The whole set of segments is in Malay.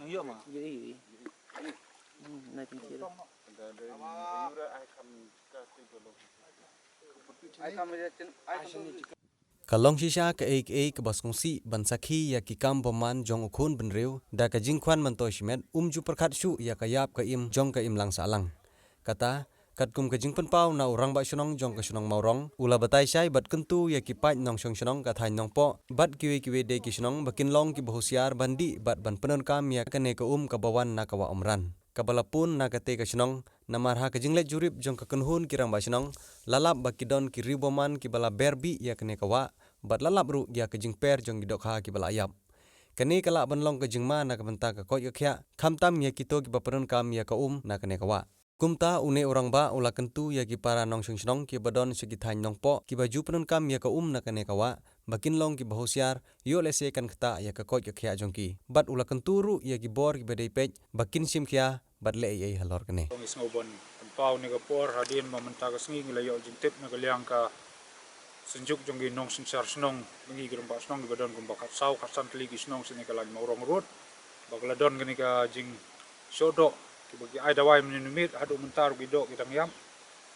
Iya mah. Iya. Naik kecil. Kalong shisha ka ek baskongsi bansakhi ya ki kam boman jong ukhun benreu da ka jingkhwan mantoshmet ju perkhat shu ya ka yap ka im jong ka im lang salang kata katkum ka jingpan pau na urang ba shonong jong ka shonong maurong ula batai shai bat kentu ya ki pai nong shong shonong ka thai nong po bat kiwe de ki shonong bakin long ki bohusiar bandi bat ban penon kam ya ka ne ka ka bawan na ka wa umran kabalapun na ka te ka shonong namar ha ka jinglet jurip jong ka kunhun kirang ba shonong lalap bakidon ki riboman ki bala berbi ya ka ne ka wa bat lalap ru ya ke jing per jong gidok ha ki bala ayap kani kala banlong ke jing ma na ka benta ka ko yakya khamtam ya kito ki baperon kam ya ka na kane ka wa kumta une orang ba ula kentu ya ki para nong shnong ki badon segi thain nong po ki baju penon kam ya ka na kane ka wa bakin long ki bahusiar yo lese kan kata ya ka ko yakya jong ki bat ula kentu ru ya ki bor ki bedai pej bakin sim kya bat le ai halor kane ngobon pau ni ka por hadin mamenta ka sngi nglayo jintip na ka liang ka senjuk jonggi nong sensar snong mengi geromba snong di badan gumba kat sau kat san teligi snong sini kalan maurong rot bagla don gani ka jing sodo ki bagi ai dawai menumit hadu mentar gido kita ngiam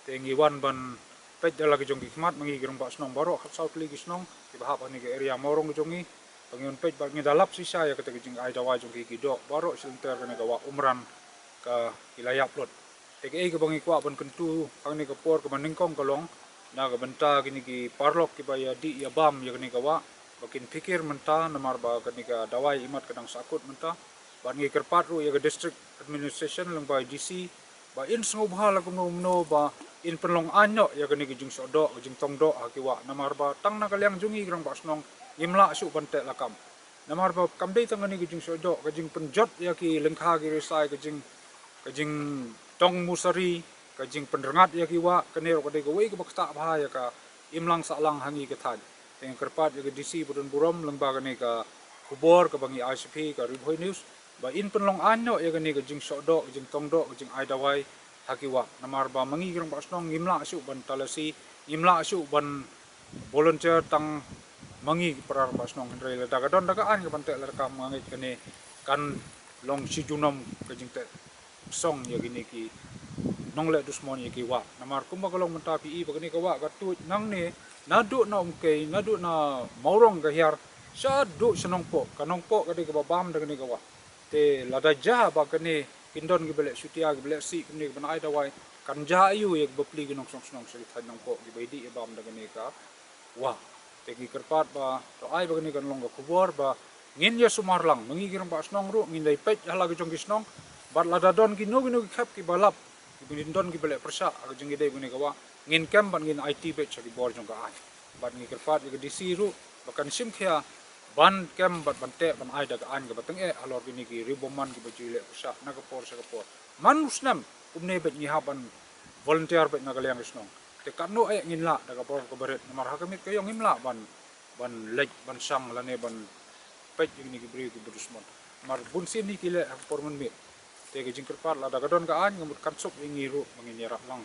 tengi wan ban pej dala ki jonggi khmat mengi geromba snong baro kat sau teligi snong ki bahap ani ka area maurong jongi pangion pej bagi dalap sisa ya kata jing ai dawai jonggi gido baro silenter gani ka wa umran ka ilayap lot tege ke bangi kwa ban kentu kang ni ka por ka maningkong kalong na ka benta kini ki parlok ki baya di ya bam ya kini kawa bakin pikir menta namar ba kini ka dawai imat kadang sakut menta ban ngi kerpat ru ya ka district administration lang ba DC ba in sngub hal ko no ba in penlong anyo ya kini ki jing sodo jing tongdo akiwa namar ba tang na kalyang jungi grang ba snong imla su bante lakam namar ba kamdei tang ni ki jing sodo ka jing penjot ya ki lengkha ki resai ka jing tong musari kajing penrengat ya kiwa kenero kadai ka wei ka bakta bahaya ka imlang salang hangi ka thad teng kerpat ya ka DC budun burom lembaga ni ka kubor ka bangi ICP ka Ribhoi News ba in penlong anyo ya ka ni ka jing sodo jing tongdo jing aidawai hakiwa namar ba mangi grang basnong imla su ban talasi imla su ban volunteer tang mangi parar basnong rei la daga don daga an ka bante la ka mangi kane kan long si junom ka jing te song ya gini ki nong le dusmon ye ki wa namar kumba kalong menta pi bagani ka wa ka tu nang ne nadu na umke nadu na maurong ka hiar sa du senong po kanong po ka di ka babam dagani ka wa te lada ja ba kani kindon ki bele sutia ki bele si kini ban ai dawai kan ja ayu ye bapli ki nong song se than nong po ki baidi e bam dagani ka wa te ki kerpat ba to ai bagani kan long ka kubor ba ngin ya sumarlang mangi girang ba snong ru ngin dai pej hala ki jong ki snong bat lada don ki no ki khap ki balap Bindon ki balik persa aku jengi dai guni kawa ngin kem ban ngin IT bet sagi bor jong ka ai ban ngi kerpat ki DC ru bakan sim khia ban kem bat bante ban ai daga an ka bateng alor gini ki riboman ki baju le persa na ka por sa ka por manusnam umne bet ngi haban volunteer bet na kaliang snong te kanu ngin la daga por ka baret namar hakamit kayo ngim la ban lek ban sang lane ban pet gini ki bri ki budusmon mar bun sim ni ki le por men mit te ke jingker pat la daga don ka an ngamut kansop ingiru manginyara lang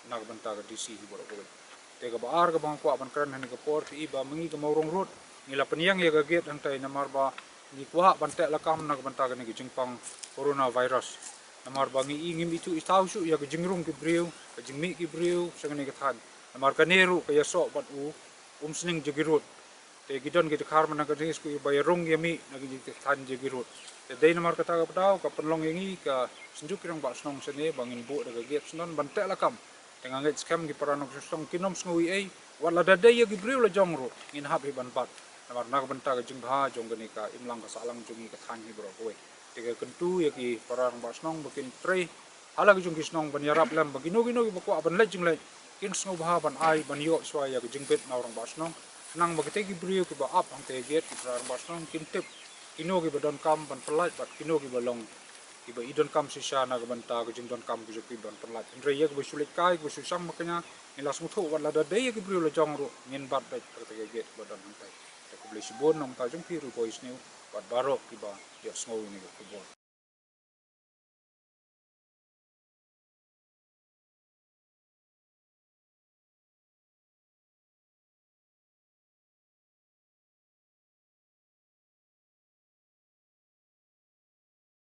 na banta ka DC boro boro te ka baar ka bang kwa ban kran hani ka por ti iba mangi ka maurong rot ngila penyang ya ka get antai namar ba ni kwa bante la kam na banta ka ni jingpang coronavirus namar ba ngi ngim itu istau su ya ka jingrung ki briu ka jingmi ki briu sangani ka than namar ka neru ka yaso bat sning jigirut te gidon ki khar man ka dis ku bayarung yami na ki than jigirut dei namar kata ka padaw ka penlong ingi ka senjuk kirang ba snong sene bangin bu daga get snon bante la kam tengah ngit scam ki paranok snong kinom sngi ai wala da dei gi briu la jongro in hab hi ban pat namar nak banta ka jing bha jong gani ka imlang ka salang jungi ka than hi bro kowe tega kentu ya ki parang ba snong bakin tre hala ki jung ki snong ban yarap lam bagino gino ki bakwa ban le jing le kin sngo bha ban ai ban yo swa ya ki jing pet na orang ba snong nang bagite ki briu ki ba up ang te get ki parang ba snong kin tip kino ki badon kam ban pelat bat kino ki balong ki ba idon kam sisa na banta ki jing don kam ki joki ban pelat andre ye ki sulit kai ki susam makanya ilas mutho wala da de ki brio la jong ro ngin bat bet ta ge get badon hantai ta ko bli sibon nom ta jong ki ru boys new Pat barok kiba ya snow ni ga kubor.